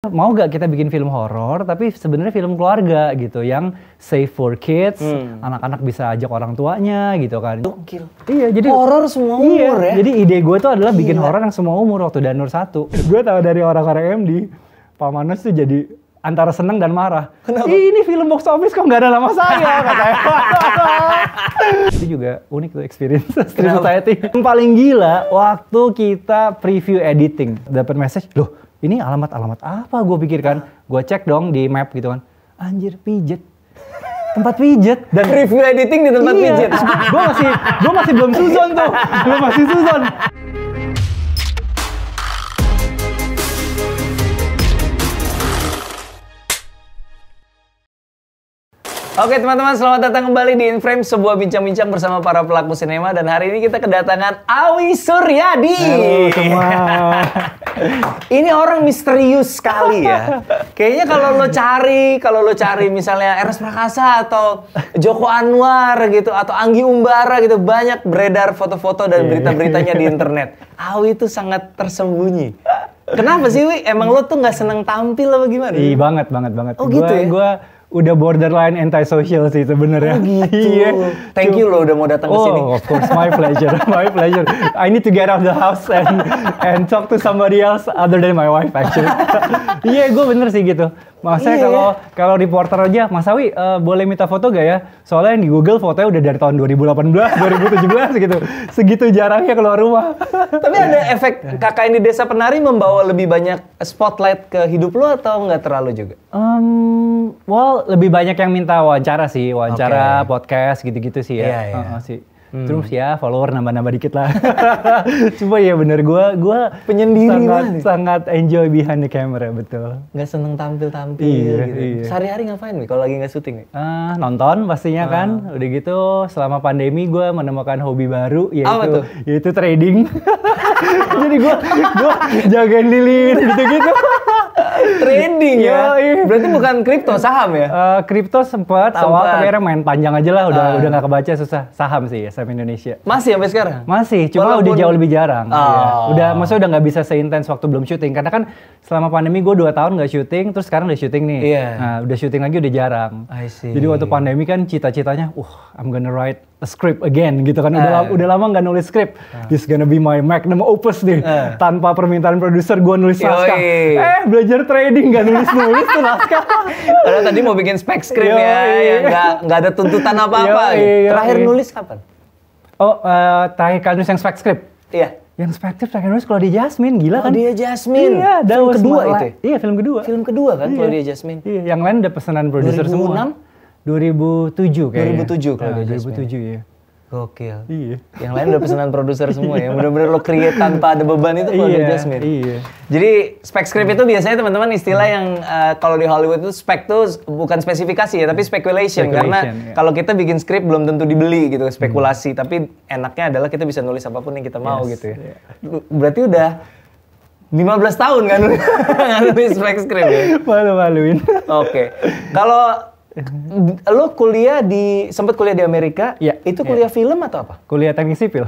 mau gak kita bikin film horor tapi sebenarnya film keluarga gitu yang safe for kids, anak-anak bisa ajak orang tuanya gitu kan. Gokil. Iya, jadi horor semua umur ya. Jadi ide gue tuh adalah bikin horor yang semua umur waktu Danur 1. Gue tahu dari orang-orang MD, Pak Manos tuh jadi antara seneng dan marah. Kenapa? Ini film box office kok nggak ada nama saya katanya. Itu juga unik tuh experience Street Society. Yang paling gila waktu kita preview editing, dapat message, loh ini alamat apa? Gue pikirkan, gue cek dong di map gitu kan, anjir pijet. Tempat pijet dan review editing di tempat pijet. Gue masih belum suzon tuh, belum masih suzon. Oke teman-teman, selamat datang kembali di InFrame, sebuah bincang-bincang bersama para pelaku sinema. Dan hari ini kita kedatangan Awi Suryadi. Halo semua. Ini orang misterius sekali ya. Kayaknya kalau lo cari misalnya Eros Prakasa atau Joko Anwar gitu, atau Anggi Umbara gitu, banyak beredar foto-foto dan berita-beritanya di internet. Awi itu sangat tersembunyi. Kenapa sih, Wi? Emang lo tuh nggak seneng tampil apa gimana? Iya, banget. Oh gitu ya? Gue udah borderline anti-social sih sebenarnya. Oh gitu. Iya. Thank you lo udah mau datang ke sini. Oh, of course, my pleasure, my pleasure. I need to get out of the house and talk to somebody else other than my wife actually. Iya, gue bener sih gitu. Maksudnya kalau reporter aja, Mas Awi boleh minta foto gak ya? Soalnya yang di Google fotonya udah dari tahun 2018, 2017 gitu. Segitu jarangnya keluar rumah. Tapi ada efek Kakak Ini Desa Penari membawa lebih banyak spotlight ke hidup lo atau nggak terlalu juga? Well, lebih banyak yang minta wawancara sih, podcast gitu-gitu sih ya. Iya. Sih. Terus ya follower nambah-nambah dikit lah. Cuma ya bener, gue penyendiri sangat enjoy behind the camera, betul. Nggak seneng tampil-tampil gitu. Iya. Sehari-hari ngapain nih kalau lagi nggak syuting nih? Nonton pastinya kan. Udah gitu selama pandemi gue menemukan hobi baru yaitu trading. Jadi gue jagain lilin gitu-gitu. Trading ya? Berarti bukan kripto, saham ya? Kripto sempat awal, tapi akhirnya main panjang aja lah, udah nggak kebaca, susah. Saham sih, saham Indonesia. Masih sampai sekarang? Masih, cuma udah jauh lebih jarang. Maksudnya udah nggak bisa seintens waktu belum syuting, karena kan selama pandemi gue 2 tahun nggak syuting, terus sekarang udah syuting nih. Nah, udah syuting lagi udah jarang. I see. Jadi waktu pandemi kan cita-citanya, I'm gonna write a script again gitu kan. Udah lama nggak nulis script. This gonna be my magnum opus nih. Tanpa permintaan produser gue nulis naskah. Belajar trading nggak nulis tuh naskah. Padahal tadi mau bikin spek script yang nggak ada tuntutan apa-apa. Terakhir nulis kapan? Terakhir kali nulis yang spek script. Iya. Yang spek script terakhir nulis kalau dia Jasmine, gila kan? Dia Jasmine. Iya, film kedua itu. Iya, film kedua. Film kedua kan kalau dia Jasmine. Iya, yang lain udah pesanan produser semua. 2007 kayaknya. 2007 kalau dia Jasmine. 2007 ya. Gokil. Iya. Yang lain udah pesanan produser semua ya. Bener-bener lo create tanpa ada beban itu kalau dia Jasmine. Iya. Jadi spek script itu biasanya teman-teman istilah yang kalau di Hollywood itu spek tuh bukan spesifikasi ya, tapi speculation. Karena kalau kita bikin skrip belum tentu dibeli gitu, spekulasi. Tapi enaknya adalah kita bisa nulis apapun yang kita mau gitu ya. Berarti udah 15 tahun kan nulis spek script ya? Malu-maluin. Oke. Kalau lo sempat kuliah di Amerika, itu kuliah film atau apa? Kuliah teknik sipil.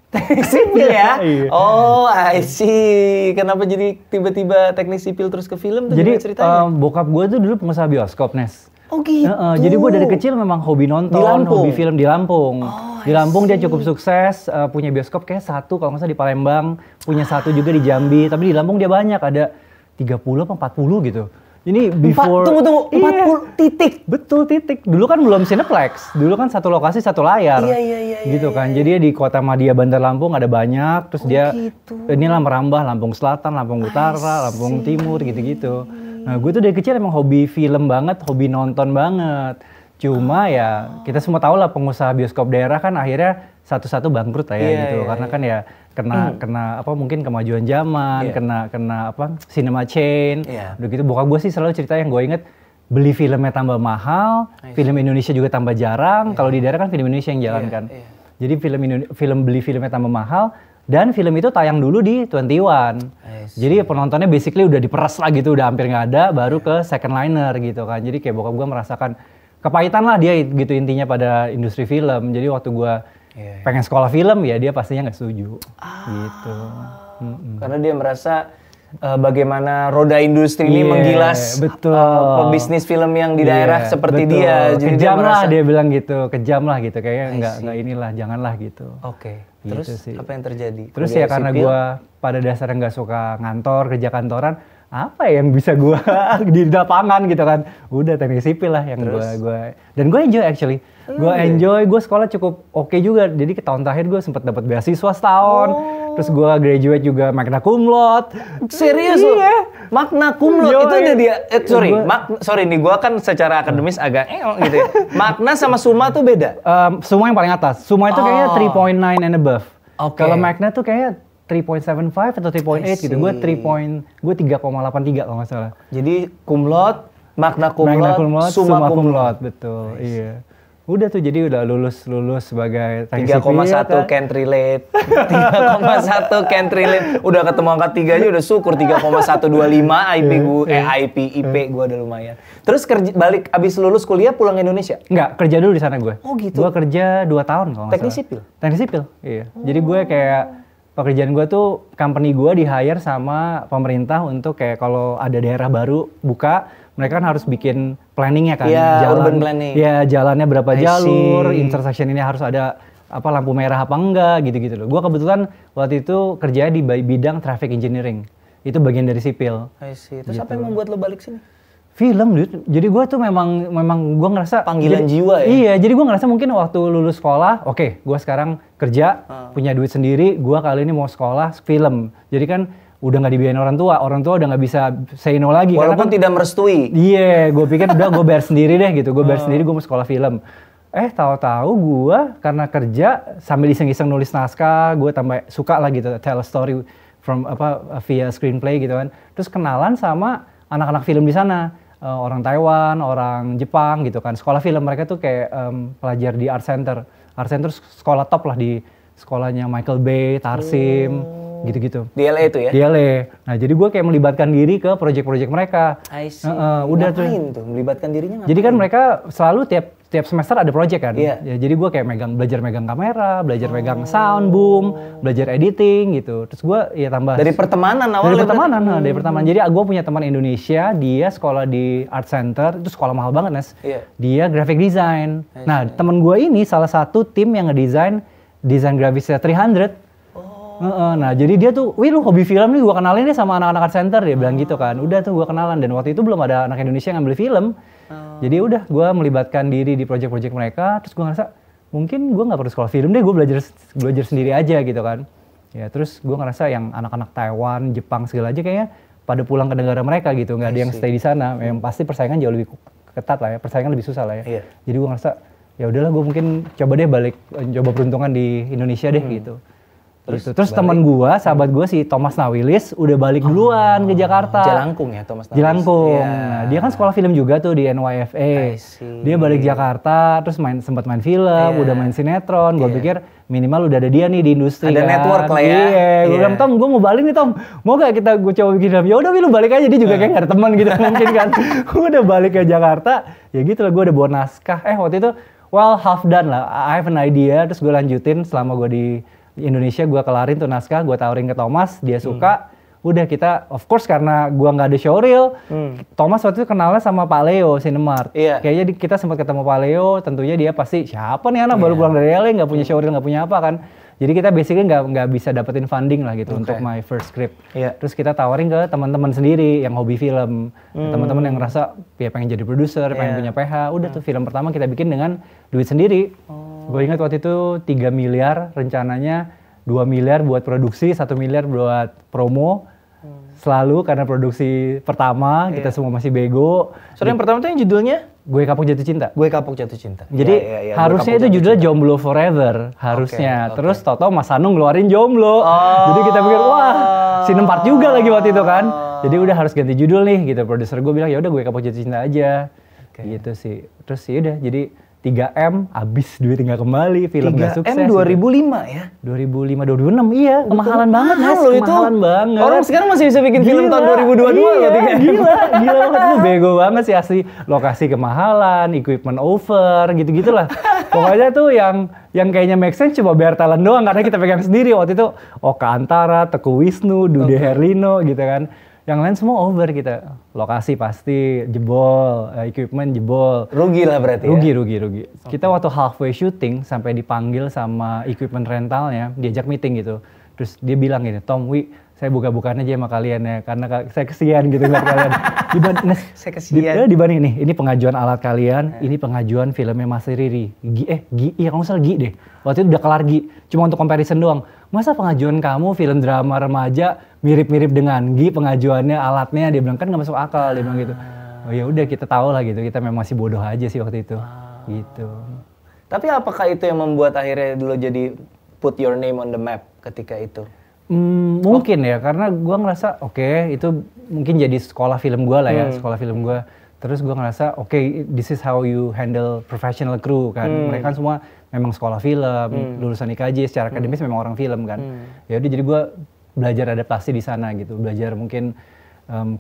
Teknik sipil ya? Iya. Oh, I see. Kenapa jadi tiba-tiba teknik sipil terus ke film tuh? Jadi ceritanya? Bokap gue tuh dulu pengusaha bioskop, Nes. Oh gitu. Jadi gue dari kecil memang hobi nonton, hobi film di Lampung. Di Lampung dia cukup sukses, punya bioskop kayak 1 kalau nggak salah di Palembang, punya 1 juga di Jambi. Tapi di Lampung dia banyak, ada 30 apa 40 gitu. Ini before... Tunggu, 40 titik? Betul, titik. Dulu kan belum Cineplex. Dulu kan 1 lokasi 1 layar. Iya. Gitu kan. Jadi di Kota Madia, Bandar Lampung ada banyak. Terus dia, inilah merambah Lampung Selatan, Lampung Utara, Lampung Timur, gitu-gitu. Nah, gue tuh dari kecil emang hobi film banget, hobi nonton banget. Cuma ya, kita semua tahu lah pengusaha bioskop daerah kan akhirnya satu-satu bangkrut lah ya gitu. Karena kan ya kena apa mungkin kemajuan zaman, kena apa cinema chain. Udah gitu bokap gue sih selalu cerita yang gue inget, beli filmnya tambah mahal, film Indonesia juga tambah jarang. Kalau di daerah kan film Indonesia yang jalan kan. Jadi beli filmnya tambah mahal dan film itu tayang dulu di 21. Jadi penontonnya basically udah diperas lah gitu, udah hampir nggak ada, baru ke second liner gitu kan. Jadi kayak bokap gue merasakan kepahitan lah dia gitu intinya pada industri film. Jadi waktu gue pengen sekolah film ya dia pastinya nggak setuju gitu. Karena dia merasa bagaimana roda industri ini menggilas pebisnis film yang di daerah seperti dia. Jadi kejam lah dia bilang gitu, kejam lah gitu, kayaknya nggak inilah, janganlah gitu. Oke. Gitu Terus sih. apa yang terjadi? Terus ya karena gue pada dasarnya nggak suka ngantor, kerja kantoran, apa ya yang bisa gue di lapangan gitu kan? Udah teknik sipil lah yang gue dan gue enjoy actually. Gue enjoy, gue sekolah cukup oke juga. Jadi ke tahun terakhir gue sempat dapat beasiswa setahun. Terus gue graduate juga magna cum laude. Serius lu? Magna cum laude itu udah dia. Sorry nih, gue kan secara akademis agak gitu ya. Magna sama summa tuh beda. Summa yang paling atas. Summa itu kayaknya 3.9 and above. Kalau magna tuh kayaknya 3.75 atau 3.8 gitu. Gue 3,83 kalau nggak salah. Jadi cum laude, magna cum laude, summa cum laude. Betul. Iya. Udah tuh jadi udah lulus sebagai 3,1 can't relate. 3,1 can't relate. Udah ketemu angka 3 aja udah syukur 3,125 IP gue udah lumayan. Terus balik abis lulus kuliah pulang Indonesia? Enggak, kerja dulu di sana gue. Oh gitu. Gue kerja 2 tahun kalau nggak salah. Teknik sipil. Iya. Jadi gue kayak pekerjaan gue tuh company gue di hire sama pemerintah untuk kayak kalau ada daerah baru buka, mereka kan harus bikin planningnya kan, urban planning. Ya jalannya berapa jalur, intersection ini harus ada apa lampu merah apa enggak, gitu-gitu loh. Gue kebetulan waktu itu kerja di bidang traffic engineering, itu bagian dari sipil. Terus apa yang membuat lo balik sini? Film, dude. Jadi gue tuh memang gue ngerasa panggilan jiwa ya. Iya, jadi gue ngerasa mungkin waktu lulus sekolah, oke, gue sekarang kerja, punya duit sendiri, gue kali ini mau sekolah film. Jadi kan udah nggak dibiayain orang tua udah nggak bisa say no lagi. Walaupun tidak merestui. Iya, gue pikir udah gue bayar sendiri deh gitu, gue bayar sendiri, gue mau sekolah film. Tahu-tahu gue karena kerja sambil iseng-iseng nulis naskah, gue tambah suka lah gitu, tell a story from via screenplay gitu kan. Terus kenalan sama anak-anak film di sana, orang Taiwan, orang Jepang gitu kan. Sekolah film mereka tuh kayak pelajar di Art Center sekolah top lah di sekolahnya Michael Bay, Tarsim. Gitu-gitu. Di LA itu ya? Di LA. Nah, jadi gue kayak melibatkan diri ke project-project mereka. I see. Udah ngapain tuh? Melibatkan dirinya ngapain? Jadi kan mereka selalu tiap semester ada project kan. Iya. Ya, jadi gue kayak belajar megang kamera, belajar megang sound, boom, belajar editing gitu. Terus gue ya tambah. Dari pertemanan awalnya? Dari pertemanan. Jadi gue punya teman Indonesia, dia sekolah di Art Center, itu sekolah mahal banget, Nes. Iya. Dia graphic design. Nah, teman gue ini salah satu tim yang desain grafisnya 300. Nah jadi dia tuh, wih lu hobi film nih, gue kenalin deh sama anak-anak Art Center, dia bilang gitu kan. Udah tuh gue kenalan, dan waktu itu belum ada anak Indonesia yang ngambil film. Jadi udah gue melibatkan diri di project-project mereka, terus gue ngerasa mungkin gue gak perlu sekolah film deh, gue belajar sendiri aja gitu kan. Ya terus gue ngerasa yang anak-anak Taiwan, Jepang segala aja kayaknya pada pulang ke negara mereka gitu, gak ada yang stay di sana. Yang pasti persaingan jauh lebih ketat lah ya, persaingan lebih susah lah ya. Jadi gue ngerasa ya udahlah gue mungkin coba deh coba peruntungan di Indonesia deh gitu. Terus teman gua, sahabat gua si Thomas Nawilis udah balik duluan ke Jakarta. Jalangkung ya Thomas Nawilis. Jalangkung. Nah, dia kan sekolah film juga tuh di NYFA. Dia balik Jakarta, terus sempat main film, udah main sinetron. Gua pikir minimal udah ada dia nih di industri. Ada kan. network lah ya. Iya, gua bilang, Tom, gua mau balik nih Tom. Mau gak gua coba bikin film? Ya udah, lu balik aja. Dia juga kayak gak ada teman gitu mungkin kan. Gua udah balik ke Jakarta, ya gitu lah. Gua udah bawa naskah. Waktu itu, half done lah. I have an idea, terus gua lanjutin selama gua di Indonesia, gue kelarin tuh naskah, gue tawarin ke Thomas, dia suka. Udah kita, of course karena gue nggak ada showreel, Thomas waktu itu kenalnya sama Pak Leo Cinemart. Kayaknya kita sempat ketemu Pak Leo, tentunya dia pasti siapa nih anak baru pulang dari LA, nggak punya showreel, nggak punya apa kan. Jadi kita basically nggak bisa dapetin funding lah gitu untuk my first script. Terus kita tawarin ke teman-teman sendiri yang hobi film, teman-teman yang ngerasa ya pengen jadi produser, pengen punya PH. Udah tuh film pertama kita bikin dengan duit sendiri. Gue ingat waktu itu 3 miliar rencananya, 2 miliar buat produksi, 1 miliar buat promo. Selalu karena produksi pertama, kita semua masih bego. Soalnya yang pertama tuh yang judulnya? Gue Kapok Jatuh Cinta. Gue Kapok Jatuh Cinta. Jadi harusnya itu judulnya Jomblo Forever, harusnya. Terus tau-tau Mas Hanung ngeluarin Jomblo. Jadi kita pikir, wah, Sinempart juga lagi waktu itu kan. Jadi udah harus ganti judul nih gitu. Produser gue bilang, ya udah Gue Kapok Jatuh Cinta aja. Gitu sih. Terus ya udah jadi 3M habis duit nggak kembali, film nggak sukses. 3M 2005 ya? 2005 2006 iya, kemahalan banget Mas, loh itu. Kemahalan banget. Orang sekarang masih bisa bikin film tahun 2022 loh 3M. Gila banget, lu bego banget sih asli. Lokasi kemahalan, equipment over, gitu-gitulah. Pokoknya tuh yang kayaknya make sense cuma bayar talent doang karena kita pegang sendiri waktu itu. Oka Antara, Teguh Wisnu, Dude Herlino gitu kan. Yang lain semua over kita. Lokasi pasti jebol, equipment jebol. Rugi lah berarti Rugi. Kita waktu halfway shooting sampai dipanggil sama equipment rentalnya, diajak meeting gitu. Terus dia bilang gini, Tom, saya buka-bukaan aja sama kalian ya, karena saya kesian gitu ngeliat kalian. Saya kesian. Dibanding nih, ini pengajuan alat kalian, ini pengajuan filmnya Mas Riri. Iya kamu salah Gi deh. Waktu itu udah kelar Gi, cuma untuk comparison doang. Masa pengajuan kamu film drama remaja mirip-mirip dengan Gi pengajuannya, alatnya, dia bilang kan nggak masuk akal, dia bilang gitu. Oh ya udah kita tahu lah gitu, kita memang masih bodoh aja sih waktu itu. Gitu. Tapi apakah itu yang membuat akhirnya lo jadi put your name on the map ketika itu? Mungkin ya, karena gue ngerasa itu mungkin jadi sekolah film gue lah ya, sekolah film gue. Terus gue ngerasa this is how you handle professional crew kan. Mereka kan semua memang sekolah film, lulusan IKJ, secara akademis memang orang film kan. Ya udah jadi gue belajar adaptasi di sana gitu, belajar mungkin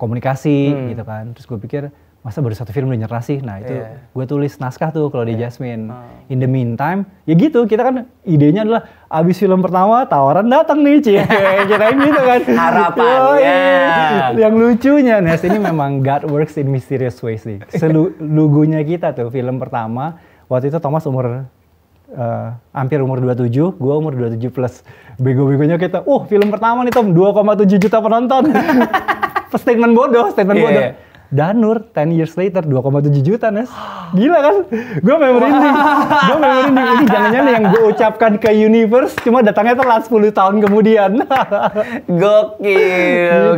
komunikasi gitu kan. Terus gue pikir masa baru satu film udah nyerah sih. Nah itu gue tulis naskah tuh kalau di Jasmine. In the meantime, ya gitu kita kan idenya adalah abis film pertama tawaran datang nih Cie. Kirain gitu kan. Harapannya. Yang lucunya Nes, ini memang God works in mysterious ways sih. Lugunya kita tuh film pertama, waktu itu Thomas umur hampir umur 27, gue umur 27 plus. Bego-begonya kita, film pertama nih Tom, 2,7 juta penonton. Statement bodoh. Danur, 10 years later, 2,7 juta, Nes. Gila kan? Gue merinding. Ini jangan-jangan yang gue ucapkan ke universe, cuma datangnya telat 10 tahun kemudian. Gokil.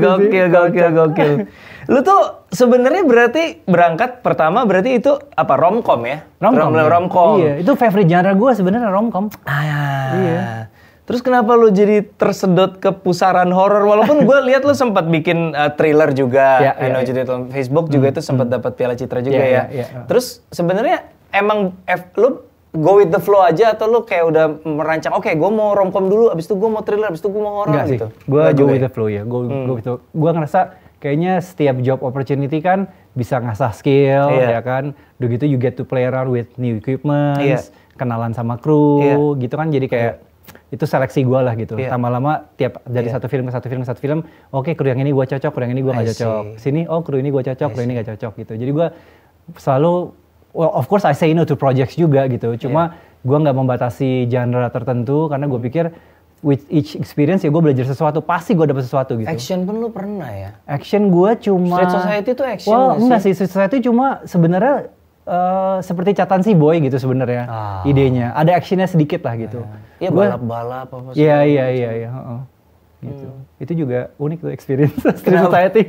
Lu tuh sebenarnya berarti berangkat pertama berarti itu apa, romcom ya? Romcom. Iya, itu favorite genre gue sebenarnya romcom. Iya. Terus kenapa lu jadi tersedot ke pusaran horor? Walaupun gue lihat lu sempat bikin thriller juga, jadi on Facebook juga itu sempat dapat Piala Citra juga ya. Terus sebenarnya emang lu go with the flow aja atau lu kayak udah merancang, gue mau romcom dulu, abis itu gue mau thriller, abis itu gue mau horor gitu? Gue go with the flow ya. Gue ngerasa kayaknya setiap job opportunity kan bisa ngasah skill, ya kan. Udah gitu you get to play around with new equipment, kenalan sama kru, gitu kan. Jadi kayak itu seleksi gue lah gitu. Lama-lama tiap dari satu film ke satu film, kru yang ini gue cocok, kru yang ini gue nggak cocok. Sini, kru ini gue cocok, kru ini nggak cocok gitu. Jadi gue selalu, of course I say no to projects juga gitu. Cuma gue nggak membatasi genre tertentu karena gue pikir with each experience ya gue belajar sesuatu, pasti gue dapet sesuatu gitu. Action pun lu pernah ya? Action gue cuma... Street Society itu action enggak sih, Street Society cuma sebenarnya seperti catatan si boy gitu sebenarnya idenya. Ada actionnya sedikit lah gitu. Iya, balap-balap apa sih? Iya. Gitu. Itu juga unik tuh experience Street Society.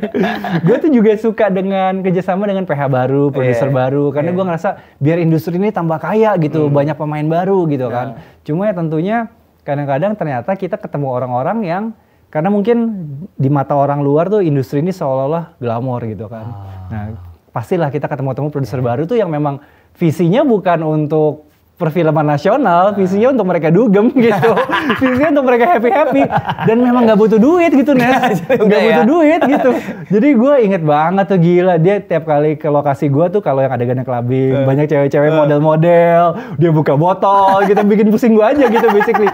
Gue tuh juga suka dengan kerjasama dengan PH baru, produser baru, karena gue ngerasa biar industri ini tambah kaya gitu, banyak pemain baru gitu kan. Cuma ya tentunya kadang-kadang ternyata kita ketemu orang-orang yang karena mungkin di mata orang luar tuh industri ini seolah-olah glamor gitu kan. Nah, pastilah kita ketemu-temu produser baru tuh yang memang visinya bukan untuk perfilman nasional, visinya untuk mereka dugem gitu, visinya untuk mereka happy-happy, dan memang nggak butuh duit gitu Nes, nggak butuh duit gitu. Jadi gue inget banget tuh gila, dia tiap kali ke lokasi gue tuh kalau yang adegannya clubbing, banyak cewek-cewek model-model, dia buka botol, kita bikin pusing gue aja gitu basically.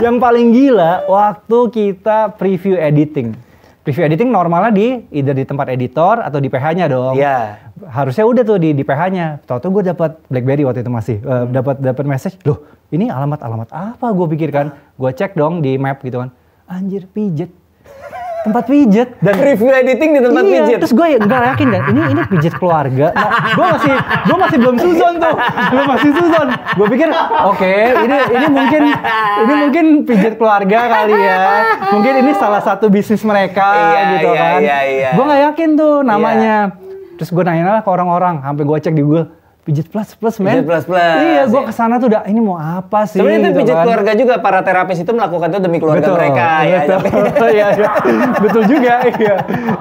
Yang paling gila waktu kita preview editing. Preview editing normalnya either di tempat editor atau di PH-nya dong. Iya. Harusnya udah tuh di PH-nya. Tahu-tahu gue dapat BlackBerry waktu itu masih dapat message. Loh, ini alamat apa? Gue pikir kan. Gue cek dong di map gitu kan. Anjir, pijet. Tempat pijet dan review editing di tempat pijet. Terus gue nggak yakin kan. Ini pijet keluarga. Nah, gue masih belum suzon tuh. Gue pikir ini mungkin pijet keluarga kali ya. Mungkin ini salah satu bisnis mereka gitu kan. Gue nggak yakin tuh namanya. Terus gue nanya lah ke orang-orang. Sampai gue cek di Google. Pijet plus men. Pijet plus. Iya, gue kesana tuh ini mau apa sih? Sebenarnya itu gitu pijet kan. Keluarga juga, para terapis itu melakukan itu demi keluarga mereka. Iya. Betul juga,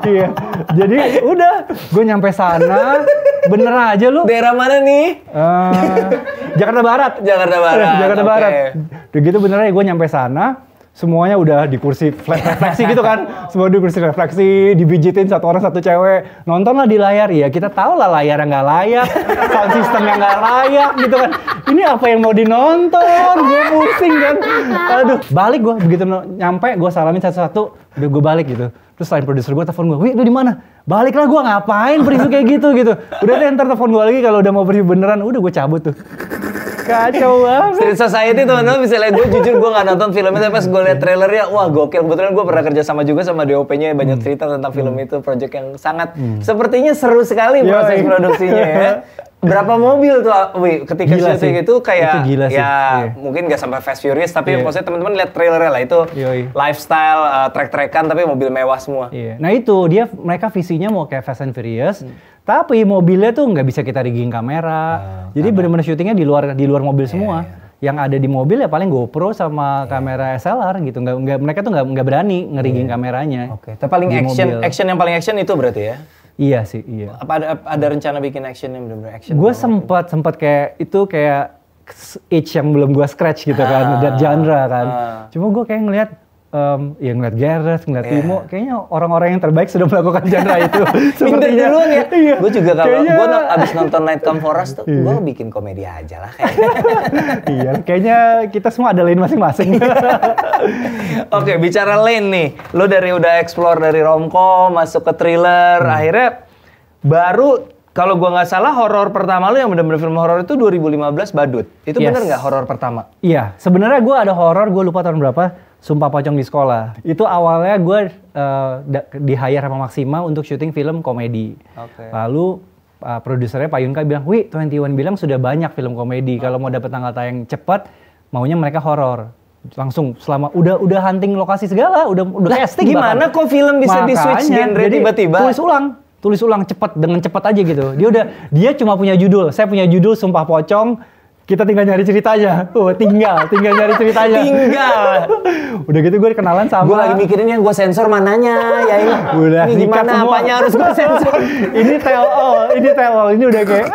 iya. Jadi udah, gue nyampe sana, bener aja lu. Daerah mana nih? Jakarta Barat. Jakarta Barat. Udah gitu bener aja gue nyampe sana, semuanya udah di kursi refleksi gitu kan. Semua di kursi refleksi, dibijitin satu orang satu cewek. Nontonlah di layar. Ya kita tahu lah layar yang nggak layak, sound system yang nggak layak gitu kan. Ini apa yang mau dinonton? Gue pusing kan. Aduh, balik gue begitu nyampe, gue salamin satu-satu, udah gue balik gitu. Terus selain produser gue telepon gue, "Wih, lu di mana?" "Baliklah, gue ngapain preview kayak gitu." Udah deh, ntar telepon gue lagi kalau udah mau preview beneran. Udah gue cabut tuh. Kacau banget. Street Society teman-teman, misalnya gue jujur gue nggak nonton filmnya, tapi pas gue liat trailernya, wah gokil. Kebetulan gue pernah kerja sama juga sama DOP-nya, banyak cerita tentang film itu, project yang sangat sepertinya seru sekali proses produksinya ya. Berapa mobil tuh, Wi, ketika syuting itu kayak itu ya mungkin nggak sampai Fast Furious, tapi maksudnya teman-teman lihat trailernya lah itu lifestyle, trek-trekan tapi mobil mewah semua. Nah itu mereka visinya mau kayak Fast and Furious, tapi mobilnya tuh nggak bisa kita rigging kamera, jadi benar-benar syutingnya di luar mobil semua. Yang ada di mobil ya paling GoPro sama kamera SLR gitu, nggak mereka tuh nggak berani ngerigging kameranya. Oke. Tapi paling action yang paling action itu berarti ya? Iya sih, iya. Apa ada rencana bikin action yang benar-benar action? Gue sempat kayak itch yang belum gue scratch gitu kan, that genre kan. Cuma gue kayak ngeliat Gareth, ngeliat Timo, kayaknya orang-orang yang terbaik sudah melakukan genre itu. Minder duluan ya. Iya. Gue juga kalau gue abis nonton Night Come For Us tuh, gue bikin komedi aja lah kayaknya. Iya, kayaknya kita semua ada lane masing-masing. Oke, bicara lane nih, lo udah explore dari romcom masuk ke thriller, akhirnya baru kalau gua nggak salah horor pertama lo yang benar-benar film horor itu 2015 Badut. Itu benar nggak horor pertama? Iya, sebenarnya gua ada horor, gua lupa tahun berapa. Sumpah Pocong di Sekolah. Itu awalnya gue di-hire sama Maxima untuk syuting film komedi. Lalu produsernya Pak Yunka bilang, "Wih, 21 bilang sudah banyak film komedi. Kalau mau dapat tanggal tayang cepat, maunya mereka horor." Langsung selama udah hunting lokasi segala, udah casting. Gimana kok film bisa di-switch genre tiba-tiba? Tulis ulang dengan cepat aja gitu. Dia cuma punya judul. Saya punya judul Sumpah Pocong. Kita tinggal nyari ceritanya. Tinggal nyari ceritanya. Udah gitu gue kenalan sama. Gue lagi mikirin yang gue sensor mananya ya ini. Udah ini gimana apanya harus gue sensor. Ini tell all. Ini udah kayak.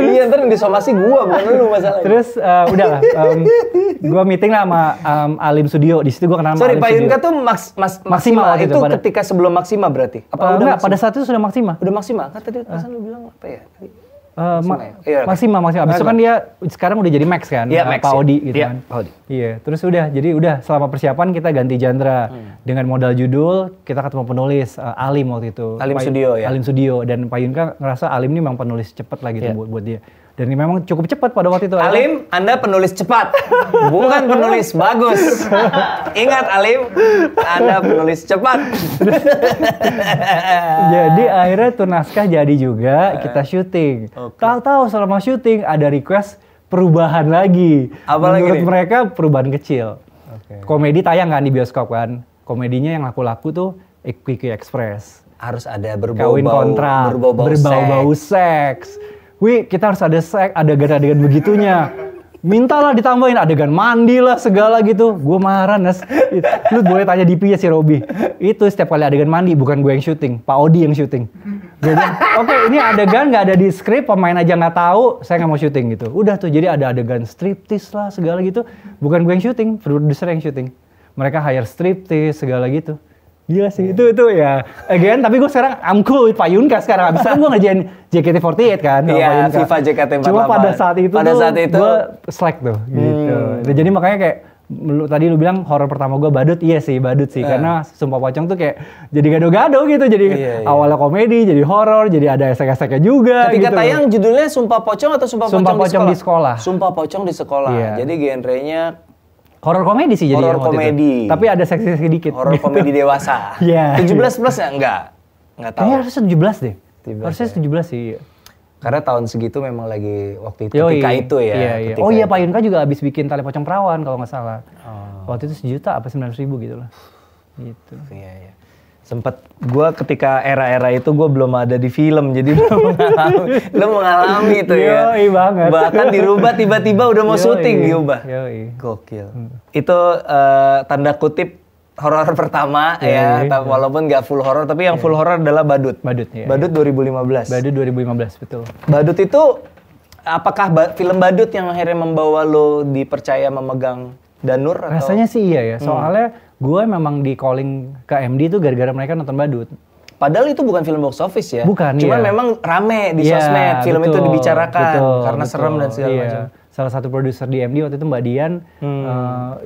Iya, ntar yang disomasi gue bukan lu masalahnya. Terus udahlah. Gue meeting lah sama Alim Studio. Di situ gue kenalan sama Alim Studio. Sorry, Pak Yunka tuh Maxima itu ketika sebelum Maxima berarti? Apa enggak, pada saat itu sudah Maxima. Udah Maxima? Kan tadi lu bilang apa ya? Maxima. Abis itu kan dia sekarang udah jadi Max kan, Pak Odi gitu kan. Iya, terus udah selama persiapan kita ganti genre dengan modal judul, kita ketemu penulis Alim waktu itu. Alim Studio dan Pak Yunka ngerasa Alim ini memang penulis cepat lah gitu buat dia. Dan ini memang cukup cepat pada waktu itu. Alim, Anda penulis cepat, bukan penulis bagus. Ingat Alim, Anda penulis cepat. Jadi akhirnya tuh naskah jadi juga, kita syuting. Tahu-tahu selama syuting ada request perubahan lagi. Menurut mereka perubahan kecil. Komedi tayang kan di bioskop kan. Komedinya yang laku-laku tuh Quickie Express. Harus ada kawin kontrak, berbau-bau seks. Wih, kita harus ada adegan-adegan begitunya. Mintalah ditambahin adegan mandi lah segala gitu. Gue marah, Nes. Lu boleh tanya DP ya si Robi. Itu setiap kali adegan mandi bukan gue yang syuting, Pak Odi yang syuting. Gue bilang, oke, ini adegan nggak ada di skrip, pemain aja nggak tahu, saya nggak mau syuting gitu. Udah tuh, jadi ada adegan striptease lah segala gitu. Bukan gue yang syuting, produser yang syuting. Mereka hire striptease segala gitu. Gila sih, itu ya. Again, tapi gue sekarang I'm cool with Pak Yunka sekarang. Abis itu kan gue ngerjain JKT48 kan. Iya, FIFA JKT48. Cuma pada saat itu gue slack tuh gitu. Jadi makanya kayak, tadi lu bilang horor pertama gue Badut, iya sih Badut sih. Karena Sumpah Pocong tuh kayak jadi gado-gado gitu. Jadi awalnya komedi, jadi horor, jadi ada esek-eseknya juga. Ketika gitu. tayang judulnya Sumpah Pocong atau Sumpah Pocong di Sekolah? Sumpah Pocong di Sekolah. Jadi genrenya horor komedi sih jadi. Horor komedi. Tapi ada seksi sedikit. Horor gitu. Komedi dewasa. 17 plus ya? Enggak tahu. Harusnya 17 deh. Harusnya 17 sih. Karena tahun segitu memang lagi waktu itu ketika itu ya. Iya. Oh iya, Pak Yunka juga habis bikin Tali Pocong Perawan kalau nggak salah. Waktu itu 1 juta apa 900 ribu gitu lah. Gitu. Iya. Sempet gue ketika era-era itu gue belum ada di film, jadi lo mengalami itu ya. Yoi banget. Bahkan dirubah tiba-tiba udah mau syuting diubah. Gokil. Itu tanda kutip horor pertama ya, walaupun nggak full horor, tapi yang full horor adalah Badut. Badut 2015. Badut 2015 betul. Badut itu apakah film Badut yang akhirnya membawa lo dipercaya memegang Danur atau? Rasanya sih iya ya, soalnya gue memang di calling ke MD itu gara-gara mereka nonton Badut. Padahal itu bukan film box office ya? Bukan, Cuman iya. memang rame di sosmed, film itu dibicarakan karena serem dan segala macam. Salah satu produser di MD waktu itu Mbak Dian,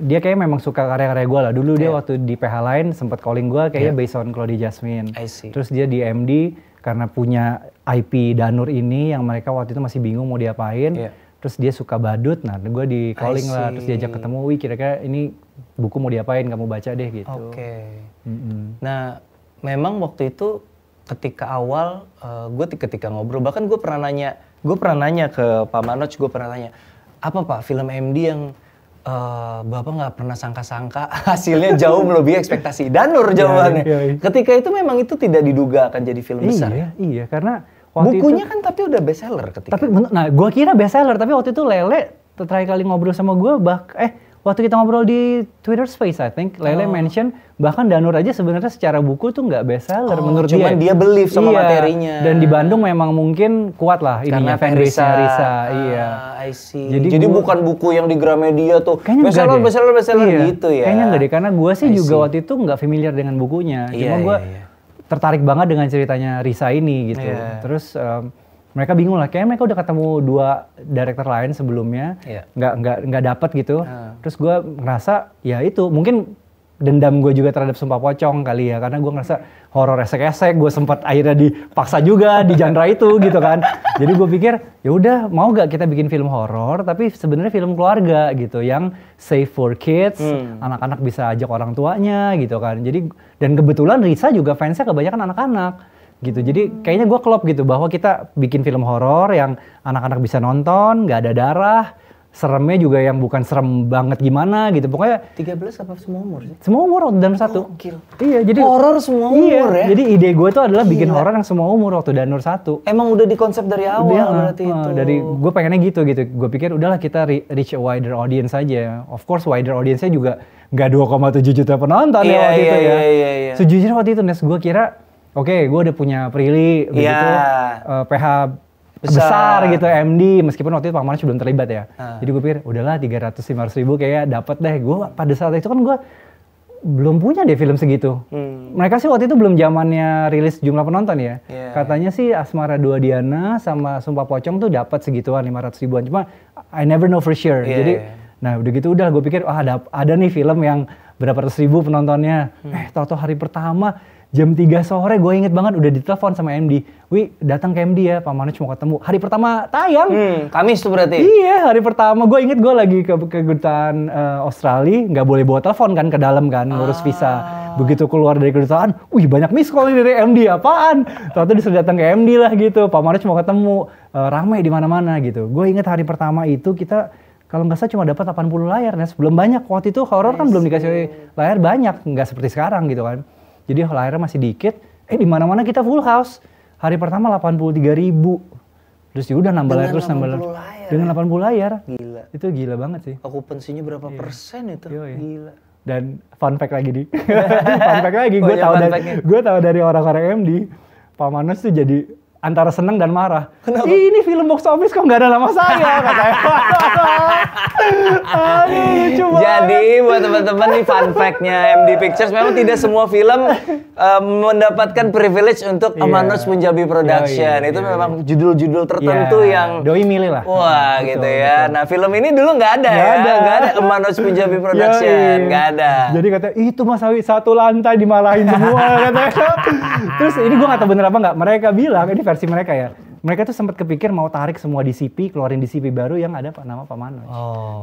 dia kayaknya memang suka karya-karya gue lah. Dulu dia waktu di PH lain sempat calling gue kayaknya based on Claudia Jasmine. I see. Terus dia di MD karena punya IP Danur ini yang mereka waktu itu masih bingung mau diapain. Terus dia suka Badut, nah gue di calling lah, terus diajak ketemu, wih kira-kira ini buku mau diapain, kamu baca deh gitu. Oke. Nah, memang waktu itu ketika awal, ketika ngobrol, bahkan gue pernah nanya ke Pak Manoj, gue pernah tanya, apa Pak film MD yang Bapak nggak pernah sangka-sangka hasilnya jauh melebihi ekspektasi? Danur jawabannya. Ketika itu memang itu tidak diduga akan jadi film besar. Iya, karena bukunya kan tapi udah bestseller ketika. Tapi gue kira bestseller, tapi waktu itu Lele terakhir kali ngobrol sama gue waktu kita ngobrol di Twitter Space, I think Lele mention bahkan Danur aja sebenarnya secara buku tuh nggak bestseller menurut dia. Cuman dia believe sama materinya. Dan di Bandung memang mungkin kuat lah ininya fanbase-nya Risa. Iya. I see. Jadi bukan buku yang di Gramedia tuh bestseller gitu ya. Kayaknya enggak deh, karena gue sih juga waktu itu nggak familiar dengan bukunya. Cuma gue tertarik banget dengan ceritanya Risa ini gitu. Terus mereka bingung lah, kayaknya mereka udah ketemu 2 director lain sebelumnya, nggak dapet gitu. Terus gue ngerasa ya itu mungkin dendam gue juga terhadap Sumpah Pocong kali ya, karena gue ngerasa horor esek-esek, gue sempat akhirnya dipaksa juga di genre itu gitu kan. Jadi gue pikir ya udah mau gak kita bikin film horor tapi sebenarnya film keluarga gitu yang safe for kids, anak-anak bisa ajak orang tuanya gitu kan. Jadi dan kebetulan Risa juga fansnya kebanyakan anak-anak gitu. Jadi kayaknya gue klop gitu bahwa kita bikin film horor yang anak-anak bisa nonton, nggak ada darah, seremnya juga yang bukan serem banget gimana gitu. Pokoknya 13 apa semua umur sih? Semua umur waktu Danur 1. Gokil. Iya, jadi horor semua umur ya. Jadi ide gue tuh adalah bikin horor yang semua umur waktu Danur 1. Emang udah dikonsep dari awal berarti itu. Dari gue pengennya gitu. Gue pikir udahlah kita reach a wider audience aja. Of course wider audience-nya juga nggak 2,7 juta penonton ya waktu itu ya. Sejujurnya waktu itu Nes, gue kira oke, gue udah punya Prilly begitu, PH besar gitu, MD, meskipun waktu itu Pak Manoj belum terlibat ya. Jadi gue pikir, udahlah 300-500 ribu kayak dapet deh. Gue pada saat itu kan gue belum punya deh film segitu. Mereka sih waktu itu belum zamannya rilis jumlah penonton ya. Katanya sih Asmara Dua Diana sama Sumpah Pocong tuh dapat segituan 500 ribuan. Cuma I never know for sure. Jadi, nah udah gitu udah gue pikir, ada nih film yang berapa ratus ribu penontonnya. Tau-tau hari pertama jam 3 sore gue inget banget udah ditelepon sama MD. Wih datang ke MD ya, Pak Manoj mau ketemu. Hari pertama tayang. Kamis tuh berarti? Iya, hari pertama. Gue inget gue lagi ke kedutaan Australia. Nggak boleh bawa telepon kan ke dalam kan, ngurus visa. Begitu keluar dari kedutaan, wih banyak miss call dari MD, apaan? Ternyata disuruh datang ke MD lah gitu. Pak Manoj mau ketemu, ramai di mana-mana gitu. Gue inget hari pertama itu kita kalau nggak salah cuma dapat 80 layar, Nes. Belum banyak. Waktu itu horor kan belum dikasih layar banyak, nggak seperti sekarang gitu kan. Jadi layarnya masih dikit, di mana-mana kita full house. Hari pertama 83 ribu. Terus ya udah nambah layar terus nambah layar. Dengan 80 layar. Gila. Itu gila banget sih. Okupansinya berapa persen itu? Gila. Dan fun fact lagi nih. Fun fact lagi, gue tahu dari orang-orang MD, Pak Manoj tuh jadi antara seneng dan marah. Kenapa? Ini film box office kok nggak ada nama saya katanya. Aduh, lucu banget. Jadi buat teman-teman nih fun fact-nya MD Pictures memang tidak semua film mendapatkan privilege untuk Manoj Punjabi Production. Itu memang judul-judul tertentu yang doi milih lah. Wah, betul, gitu ya. Betul. Nah, film ini dulu nggak ada. Nggak ada Manoj Punjabi Production, nggak ada. Jadi katanya itu Mas Awi satu lantai dimarahin semua katanya. Terus ini gue nggak tahu bener apa nggak. Mereka bilang ini versi mereka ya. Mereka tuh sempat kepikir mau tarik semua DCP, keluarin DCP baru yang ada nama Pak Manoj.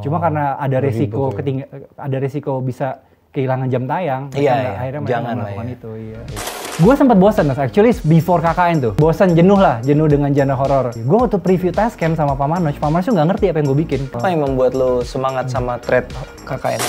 Cuma karena ada resiko bisa kehilangan jam tayang, akhirnya mereka melakukan itu. Gue sempat bosan, actually before KKN tuh, bosan jenuh dengan genre horor. Gue waktu preview Tascam sama Pak Manoj tuh nggak ngerti apa yang gue bikin. Apa yang membuat lo semangat sama thread KKN?